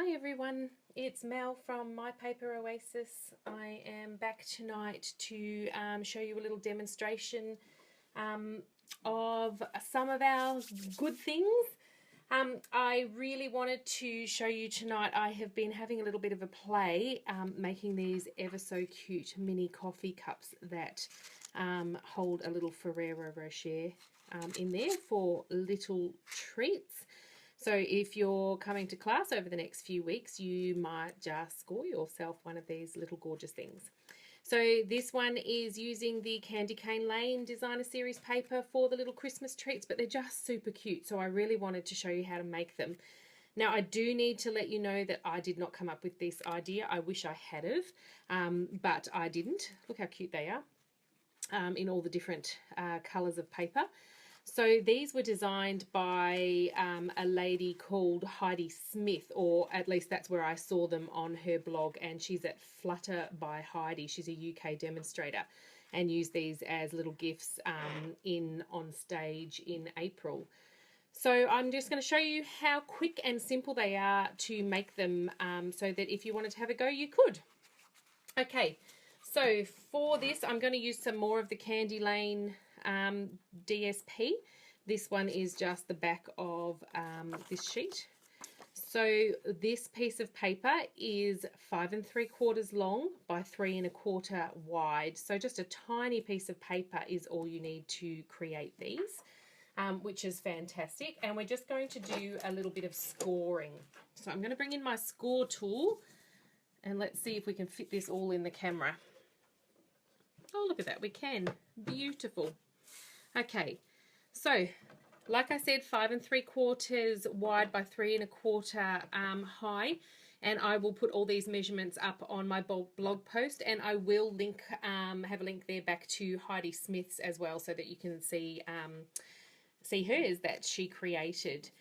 Hi everyone, it's Mel from My Paper Oasis. I am back tonight to show you a little demonstration of some of our good things. I really wanted to show you tonight, I have been having a little bit of a play making these ever so cute mini coffee cups that hold a little Ferrero Rocher in there for little treats. So if you're coming to class over the next few weeks, you might just score yourself one of these little gorgeous things. So this one is using the Candy Cane Lane Designer Series paper for the little Christmas treats, but they're just super cute. So I really wanted to show you how to make them. Now I do need to let you know that I did not come up with this idea. I wish I had have, but I didn't. Look how cute they are in all the different colours of paper. So these were designed by a lady called Heidi Smith, or at least that's where I saw them on her blog, and she's at Flutter by Heidi. She's a UK demonstrator and used these as little gifts on stage in April. So I'm just going to show you how quick and simple they are to make them so that if you wanted to have a go, you could. Okay, so for this I'm going to use some more of the Candy Lane DSP. This one is just the back of this sheet. So this piece of paper is 5 3/4 long by 3 1/4 wide. So just a tiny piece of paper is all you need to create these, which is fantastic. And we're just going to do a little bit of scoring. So I'm going to bring in my score tool and let's see if we can fit this all in the camera. Oh, look at that, we can. Beautiful. Okay, so like I said, 5 3/4 wide by 3 1/4 high, and I will put all these measurements up on my blog post, and I will link have a link there back to Heidi Smith's as well, so that you can see hers that she created.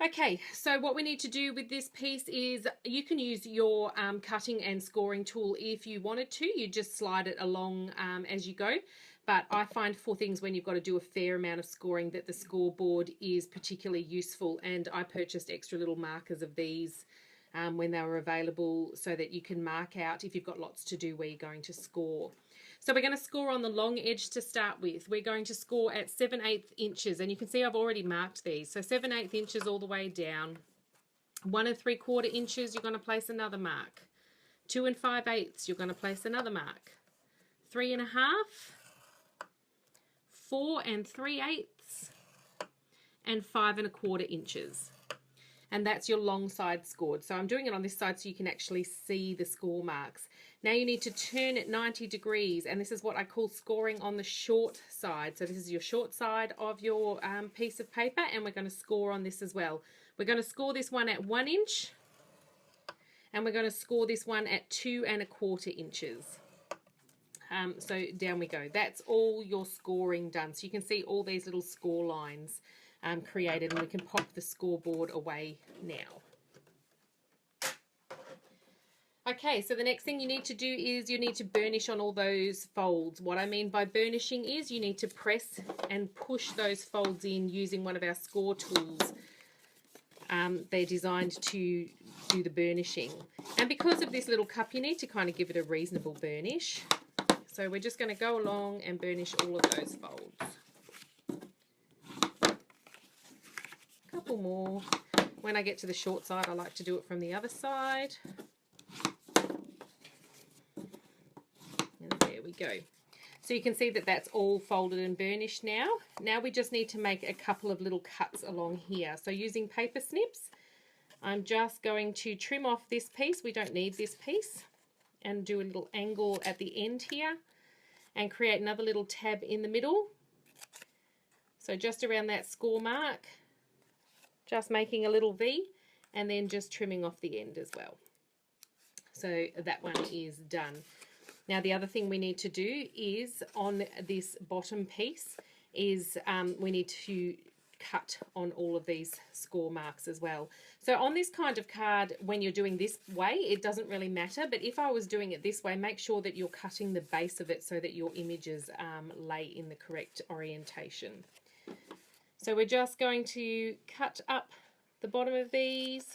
Okay, so what we need to do with this piece is you can use your cutting and scoring tool if you wanted to. You just slide it along as you go. But I find for things when you've got to do a fair amount of scoring that the scoreboard is particularly useful, and I purchased extra little markers of these when they were available so that you can mark out if you've got lots to do where you're going to score. So we're going to score on the long edge to start with. We're going to score at 7/8 inches, and you can see I've already marked these. So 7/8 inches all the way down. 1 3/4 inches, you're going to place another mark. 2 5/8, you're going to place another mark. 3 1/2, 4 3/8, and 5 1/4 inches. And that's your long side scored. So I'm doing it on this side so you can actually see the score marks. Now you need to turn it 90 degrees, and this is what I call scoring on the short side. So this is your short side of your piece of paper, and we're going to score on this as well. We're going to score this one at 1 inch, and we're going to score this one at 2 1/4 inches. So down we go. That's all your scoring done. So you can see all these little score lines created, and we can pop the scoreboard away now. Okay, so the next thing you need to do is you need to burnish on all those folds. What I mean by burnishing is you need to press and push those folds in using one of our score tools. They're designed to do the burnishing. And because of this little cup, you need to kind of give it a reasonable burnish. So we're just going to go along and burnish all of those folds. A couple more. When I get to the short side, I like to do it from the other side. And there we go. So you can see that that's all folded and burnished now. Now we just need to make a couple of little cuts along here. So using paper snips, I'm just going to trim off this piece. We don't need this piece. And do a little angle at the end here and create another little tab in the middle. So just around that score mark, just making a little V, and then just trimming off the end as well. So that one is done. Now the other thing we need to do is on this bottom piece is we need to cut on all of these score marks as well. So on this kind of card, when you're doing this way, it doesn't really matter, but if I was doing it this way, make sure that you're cutting the base of it so that your images lay in the correct orientation. So we're just going to cut up the bottom of these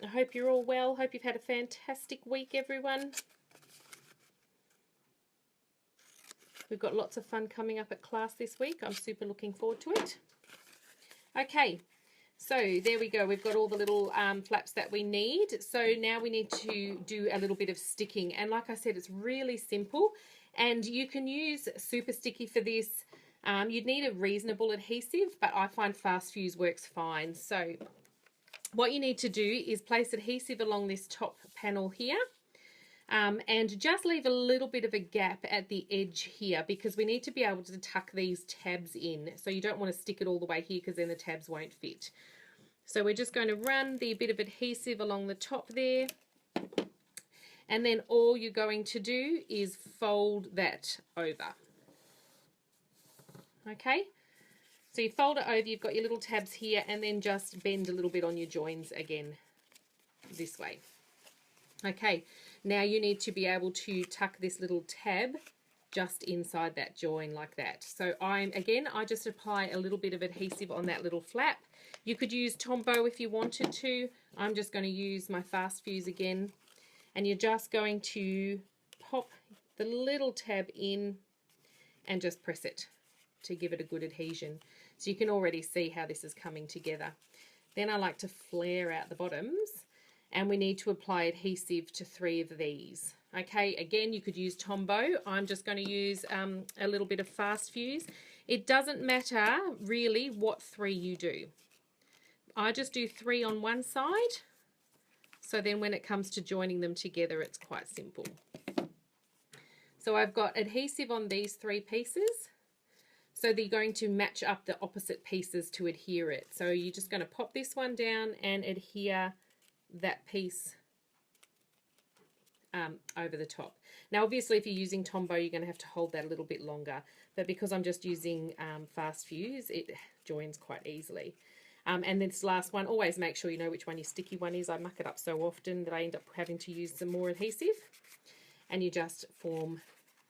I hope you're all well. Hope you've had a fantastic week, everyone. We've got lots of fun coming up at class this week. I'm super looking forward to it. Okay, so there we go. We've got all the little flaps that we need. So now we need to do a little bit of sticking. And like I said, it's really simple. And you can use super sticky for this. You'd need a reasonable adhesive, but I find Fast Fuse works fine. So what you need to do is place adhesive along this top panel here. And just leave a little bit of a gap at the edge here because we need to be able to tuck these tabs in. So you don't want to stick it all the way here because then the tabs won't fit. So we're just going to run the bit of adhesive along the top there. And then all you're going to do is fold that over. Okay, so you fold it over, you've got your little tabs here, and then just bend a little bit on your joins again this way. Okay, now you need to be able to tuck this little tab just inside that join like that. So I just apply a little bit of adhesive on that little flap. You could use Tombow if you wanted to. I'm just going to use my Fast Fuse again. And you're just going to pop the little tab in and just press it to give it a good adhesion. So you can already see how this is coming together. Then I like to flare out the bottoms. And we need to apply adhesive to 3 of these. Okay, again, you could use Tombow. I'm just going to use a little bit of Fast Fuse. It doesn't matter really what 3 you do. I just do 3 on one side. So then when it comes to joining them together, it's quite simple. So I've got adhesive on these 3 pieces. So they're going to match up the opposite pieces to adhere it. So you're just going to pop this one down and adhere that piece over the top. Now obviously if you're using Tombow you're going to have to hold that a little bit longer, but because I'm just using Fast Fuse it joins quite easily. And this last one, always make sure you know which one your sticky one is. I muck it up so often that I end up having to use some more adhesive, and you just form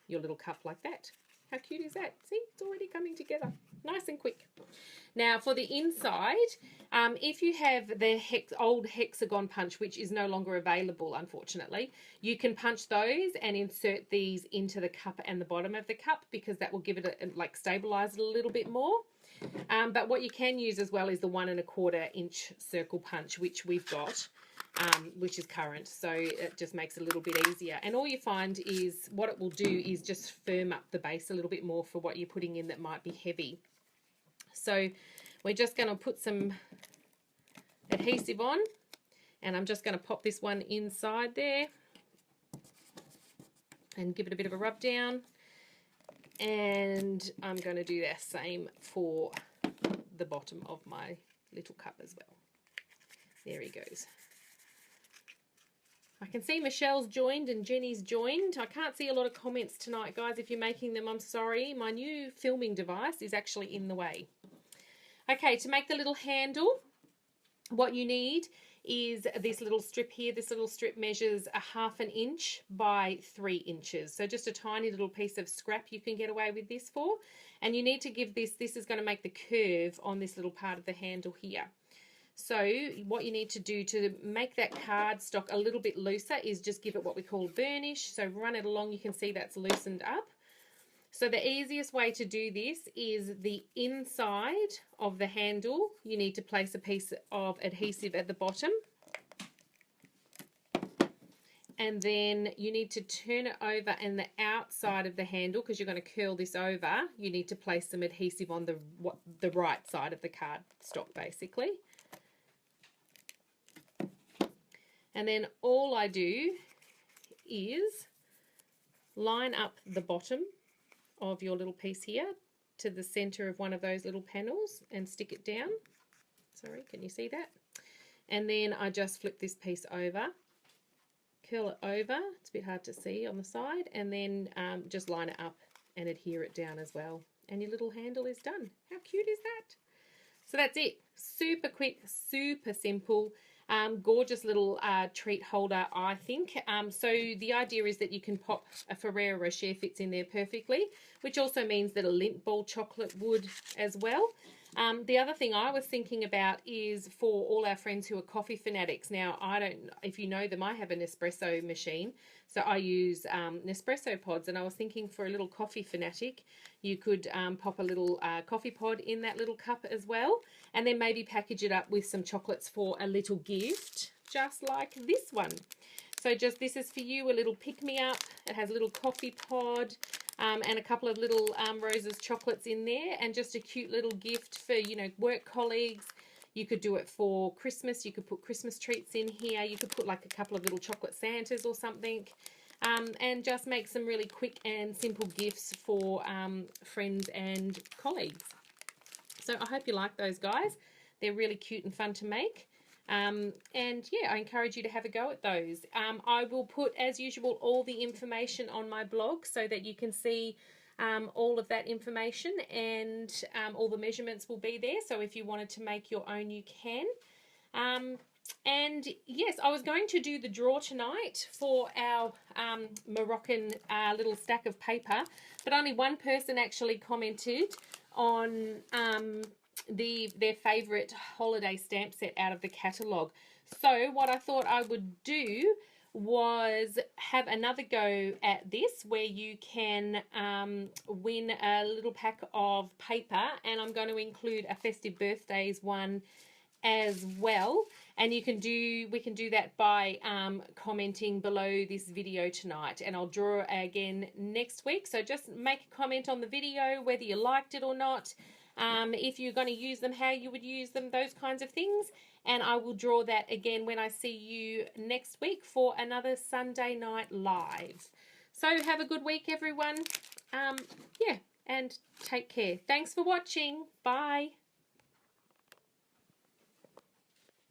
your little cup like that. How cute is that? See, it's already coming together nice and quick. Now for the inside, if you have the old hexagon punch, which is no longer available unfortunately, you can punch those and insert these into the cup and the bottom of the cup because that will give it stabilize it a little bit more. But what you can use as well is the 1 1/4 inch circle punch, which we've got, which is current, so it just makes it a little bit easier. And all you find is what it will do is just firm up the base a little bit more for what you're putting in that might be heavy. So we're just going to put some adhesive on, and I'm just going to pop this one inside there and give it a bit of a rub down. And I'm going to do the same for the bottom of my little cup as well. There he goes. I can see Michelle's joined and Jenny's joined. I can't see a lot of comments tonight, guys. If you're making them, I'm sorry. My new filming device is actually in the way. Okay, to make the little handle, what you need is this little strip here. This little strip measures 1/2 inch by 3 inches. So just a tiny little piece of scrap you can get away with this for. And you need to give this is going to make the curve on this little part of the handle here. So what you need to do to make that cardstock a little bit looser is just give it what we call burnish. So run it along, you can see that's loosened up. So the easiest way to do this is the inside of the handle. You need to place a piece of adhesive at the bottom. And then you need to turn it over, and the outside of the handle, because you're going to curl this over, you need to place some adhesive on the right side of the cardstock basically. And then all I do is line up the bottom of your little piece here to the center of one of those little panels and stick it down. Sorry, can you see that? And then I just flip this piece over, curl it over, it's a bit hard to see on the side, and then just line it up and adhere it down as well. And your little handle is done. How cute is that? So that's it. Super quick, super simple. Gorgeous little treat holder, I think. So the idea is that you can pop a Ferrero Rocher, fits in there perfectly, which also means that a Lindt ball chocolate would as well. The other thing I was thinking about is for all our friends who are coffee fanatics. Now, I don't, if you know them, I have an espresso machine, so I use Nespresso pods, and I was thinking for a little coffee fanatic, you could pop a little coffee pod in that little cup as well, and then maybe package it up with some chocolates for a little gift, just like this one. So just, this is for you, a little pick-me-up. It has a little coffee pod and a couple of little Rose's chocolates in there, and just a cute little gift for, you know, work colleagues. You could do it for Christmas. You could put Christmas treats in here. You could put like a couple of little chocolate Santas or something, and just make some really quick and simple gifts for friends and colleagues. So I hope you like those, guys. They're really cute and fun to make. And yeah, I encourage you to have a go at those. I will put, as usual, all the information on my blog so that you can see all of that information, and all the measurements will be there. So if you wanted to make your own, you can. And yes, I was going to do the draw tonight for our Moroccan little stack of paper, but only one person actually commented on their favourite holiday stamp set out of the catalogue. So what I thought I would do was have another go at this, where you can win a little pack of paper, and I'm going to include a festive birthdays one as well, and we can do that by commenting below this video tonight, and I'll draw again next week. So just make a comment on the video whether you liked it or not, if you're going to use them, how you would use them, those kinds of things, and I will draw that again when I see you next week for another Sunday Night Live. So have a good week, everyone. Yeah, and take care. Thanks for watching. Bye.